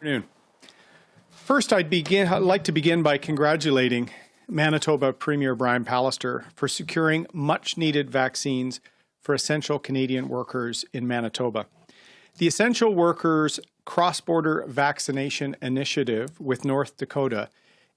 Afternoon. First, I'd like to begin by congratulating Manitoba Premier Brian Pallister for securing much-needed vaccines for essential Canadian workers in Manitoba. The Essential Workers Cross-Border Vaccination Initiative with North Dakota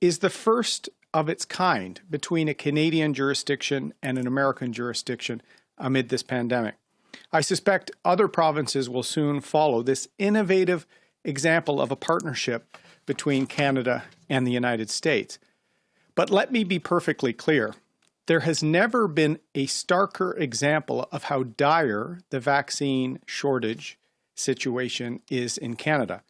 is the first of its kind between a Canadian jurisdiction and an American jurisdiction amid this pandemic. I suspect other provinces will soon follow this innovative example of a partnership between Canada and the United States. But let me be perfectly clear. There has never been a starker example of how dire the vaccine shortage situation is in Canada.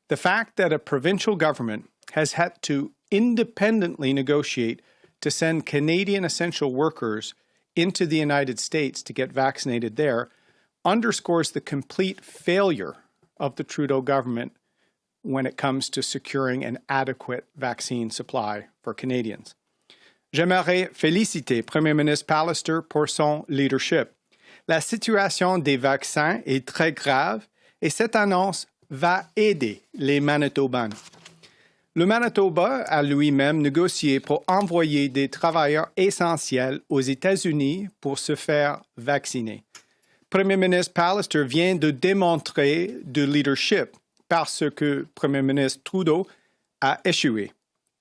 The fact that a provincial government has had to independently negotiate to send Canadian essential workers into the United States to get vaccinated there underscores the complete failure of the Trudeau government when it comes to securing an adequate vaccine supply for Canadians. J'aimerais féliciter Premier ministre Pallister pour son leadership. La situation des vaccins est très grave et cette annonce va aider les Manitobains. Le Manitoba a lui-même négocié pour envoyer des travailleurs essentiels aux États-Unis pour se faire vacciner. Premier ministre Pallister vient de démontrer du leadership parce que Premier ministre Trudeau a échoué.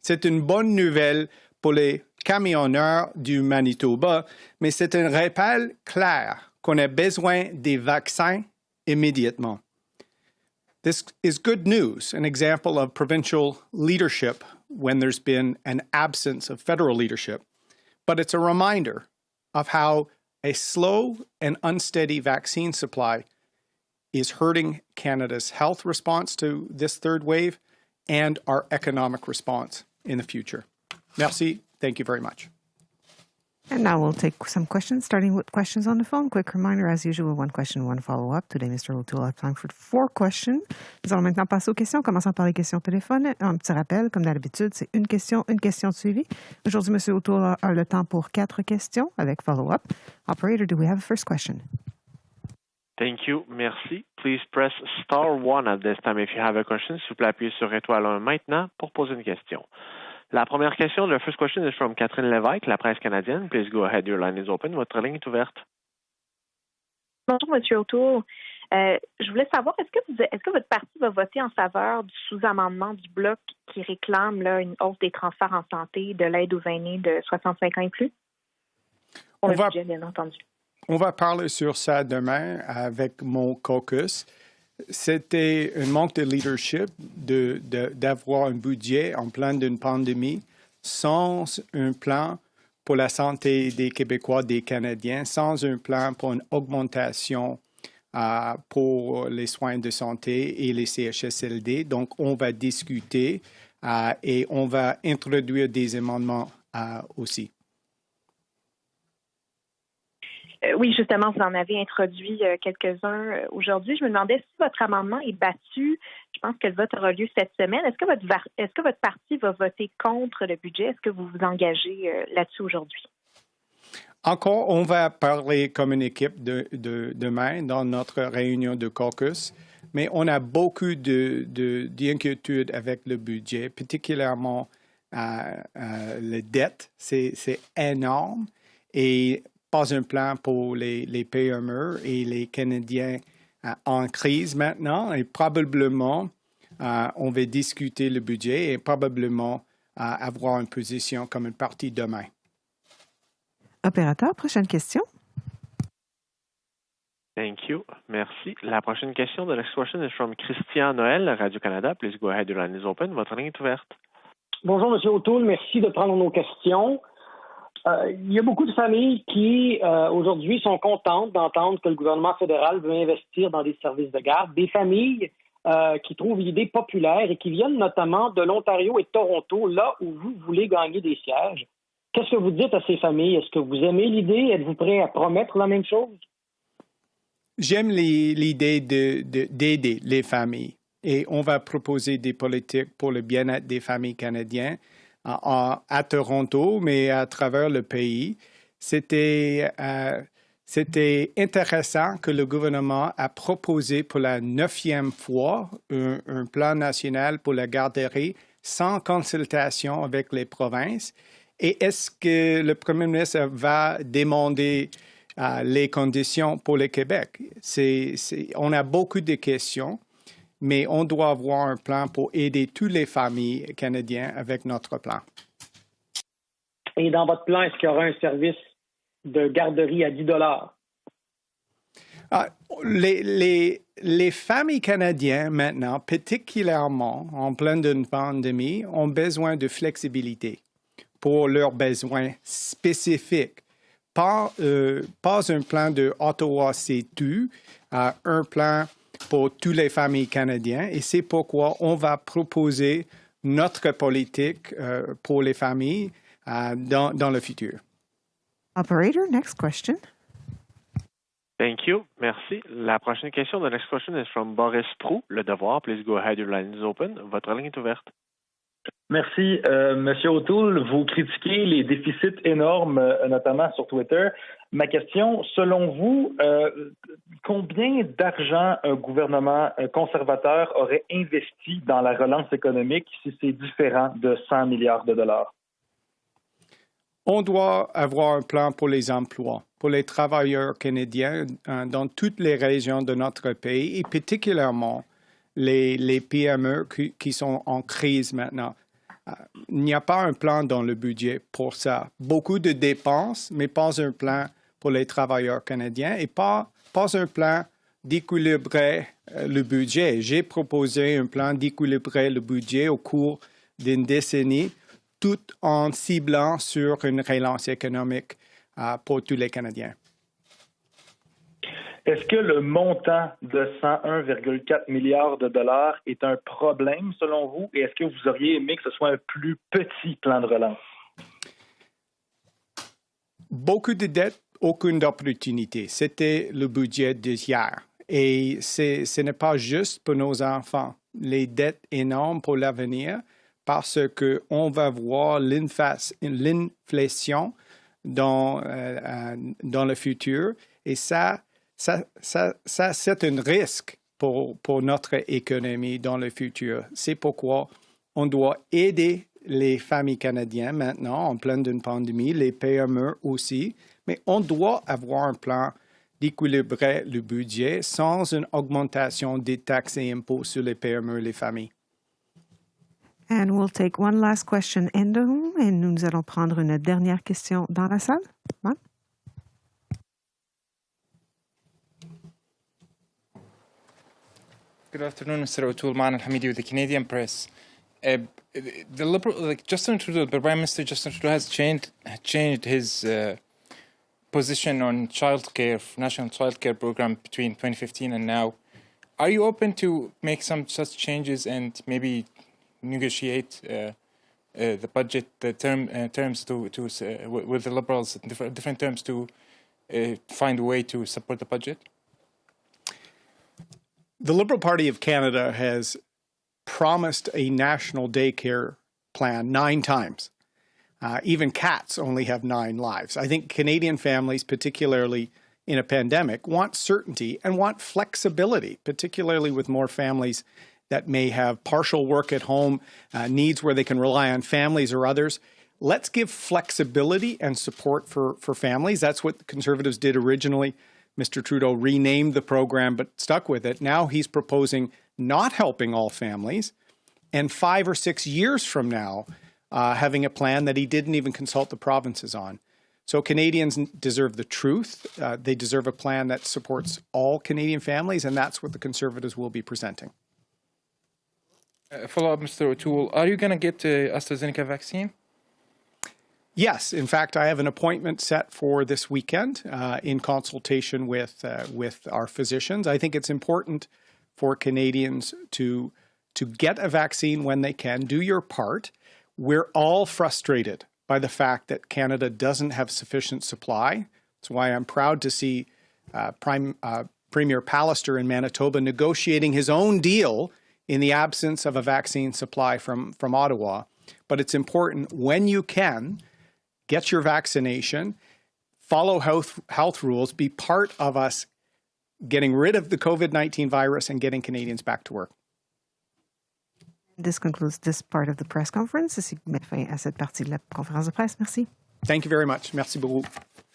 C'est une bonne nouvelle pour les camionneurs du Manitoba, mais c'est un rappel clair qu'on a besoin des vaccins immédiatement. This is good news, an example of provincial leadership when there's been an absence of federal leadership. But it's a reminder of how a slow and unsteady vaccine supply is hurting Canada's health response to this third wave and our economic response in the future. Merci. Thank you very much. And now we'll take some questions, starting with questions on the phone. Quick reminder, as usual, one question, one follow-up. Today, Mr. O'Toole will have time for 4 questions. Nous allons maintenant passer aux questions, commençant par les questions téléphone. Un petit rappel, comme d'habitude, c'est une question de suivi. Aujourd'hui, M. O'Toole a le temps pour 4 questions avec follow-up. Operator, do we have a first question? Thank you. Merci. Please press star 1 at this time if you have a question. S'il vous plaît, appuyez sur étoile 1 maintenant pour poser une question. La première question, the first question is from Catherine Lévesque, La Presse canadienne. Please go ahead, your line is open. Votre ligne est ouverte. Bonjour, M. O'Toole. Je voulais savoir, est-ce que votre parti va voter en faveur du sous-amendement du Bloc qui réclame là, une hausse des transferts en santé de l'aide aux aînés de 65 ans et plus? Pour le budget, bien entendu. On va parler sur ça demain avec mon caucus. C'était un manque de leadership d'avoir un budget en plein d'une pandémie sans un plan pour la santé des Québécois, des Canadiens, sans un plan pour une augmentation pour les soins de santé et les CHSLD. Donc, on va discuter et on va introduire des amendements aussi. Oui, justement, vous en avez introduit quelques-uns aujourd'hui. Je me demandais si votre amendement est battu. Je pense que le vote aura lieu cette semaine. Est-ce que votre parti va voter contre le budget? Est-ce que vous vous engagez là-dessus aujourd'hui? Encore, on va parler comme une équipe demain dans notre réunion de caucus, mais on a beaucoup d'inquiétudes avec le budget, particulièrement les dettes. C'est énorme et pas un plan pour les PME et les Canadiens en crise maintenant. Et probablement, on va discuter le budget et probablement avoir une position comme une partie demain. Opérateur, prochaine question. Thank you. Merci. La prochaine question, the next question is from Christian Noël, Radio-Canada. Please go ahead, your line is open. Votre ligne est ouverte. Bonjour, M. O'Toole. Merci de prendre nos questions. Il y a beaucoup de familles qui, aujourd'hui, sont contentes d'entendre que le gouvernement fédéral veut investir dans des services de garde. Des familles qui trouvent l'idée populaire et qui viennent notamment de l'Ontario et de Toronto, là où vous voulez gagner des sièges. Qu'est-ce que vous dites à ces familles? Est-ce que vous aimez l'idée? Êtes-vous prêt à promettre la même chose? J'aime l'idée d'aider les familles et on va proposer des politiques pour le bien-être des familles canadiennes à Toronto, mais à travers le pays. C'est C'était intéressant que le gouvernement a proposé pour la 9e fois un plan national pour la garderie sans consultation avec les provinces. Et est-ce que le premier ministre va demander les conditions pour le Québec? On a beaucoup de questions, mais on doit avoir un plan pour aider toutes les familles canadiennes avec notre plan. Et dans votre plan, est-ce qu'il y aura un service de garderie à 10 $? Les familles canadiennes maintenant, particulièrement en pleine pandémie, ont besoin de flexibilité pour leurs besoins spécifiques. Pas un plan de Ottawa, c'est tout, un plan pour toutes les familles canadiennes. Et c'est pourquoi on va proposer notre politique pour les familles dans le futur. Operator, next question. Thank you. Merci. La prochaine question, the next question is from Boris Proulx, Le Devoir. Please go ahead, your line is open. Votre ligne est ouverte. Merci. Monsieur O'Toole, vous critiquez les déficits énormes, notamment sur Twitter. Ma question, selon vous, combien d'argent un gouvernement conservateur aurait investi dans la relance économique si c'est différent de 100 milliards de dollars? On doit avoir un plan pour les emplois, pour les travailleurs canadiens dans toutes les régions de notre pays et particulièrement les PME qui sont en crise maintenant. Il n'y a pas un plan dans le budget pour ça. Beaucoup de dépenses, mais pas un plan pour les travailleurs canadiens et pas un plan d'équilibrer le budget. J'ai proposé un plan d'équilibrer le budget au cours d'une décennie, tout en ciblant sur une relance économique pour tous les Canadiens. Est-ce que le montant de 101,4 milliards de dollars est un problème selon vous? Et est-ce que vous auriez aimé que ce soit un plus petit plan de relance? Beaucoup de dettes, aucune opportunité. C'était le budget d'hier. Et ce n'est pas juste pour nos enfants. Les dettes énormes pour l'avenir, parce qu'on va voir l'inflation dans le futur. Et ça c'est un risque pour notre économie dans le futur. C'est pourquoi on doit aider les familles canadiennes maintenant en pleine d'une pandémie, les PME aussi, mais on doit avoir un plan d'équilibrer le budget sans une augmentation des taxes et impôts sur les PME et les familles. And we'll take one last question in the room, et nous allons prendre une dernière question dans la salle. Hein? Good afternoon, Mr. O'Toole. Man Al-Hamidi with the Canadian Press. The Liberal, Justin Trudeau, the Prime Minister Justin Trudeau has changed his position on childcare, national childcare program between 2015 and now. Are you open to make some such changes and maybe negotiate the budget, the terms with the Liberals, different terms to find a way to support the budget? The Liberal Party of Canada has promised a national daycare plan 9 times. Even cats only have 9 lives. I think Canadian families, particularly in a pandemic, want certainty and want flexibility, particularly with more families that may have partial work at home, needs where they can rely on families or others. Let's give flexibility and support for families. That's what the Conservatives did originally. Mr. Trudeau renamed the program but stuck with it. Now he's proposing not helping all families, and 5 or 6 years from now, having a plan that he didn't even consult the provinces on. So Canadians deserve the truth. They deserve a plan that supports all Canadian families, and that's what the Conservatives will be presenting. Follow up, Mr. O'Toole. Are you going to get the AstraZeneca vaccine? Yes. In fact, I have an appointment set for this weekend in consultation with our physicians. I think it's important for Canadians to get a vaccine when they can. Do your part. We're all frustrated by the fact that Canada doesn't have sufficient supply. That's why I'm proud to see Premier Pallister in Manitoba negotiating his own deal in the absence of a vaccine supply from Ottawa. But it's important when you can, get your vaccination, follow health rules, be part of us getting rid of the COVID-19 virus and getting Canadians back to work. This concludes this part of the press conference. Ceci met fin à cette partie de la conférence de presse. Merci. Thank you very much. Merci beaucoup.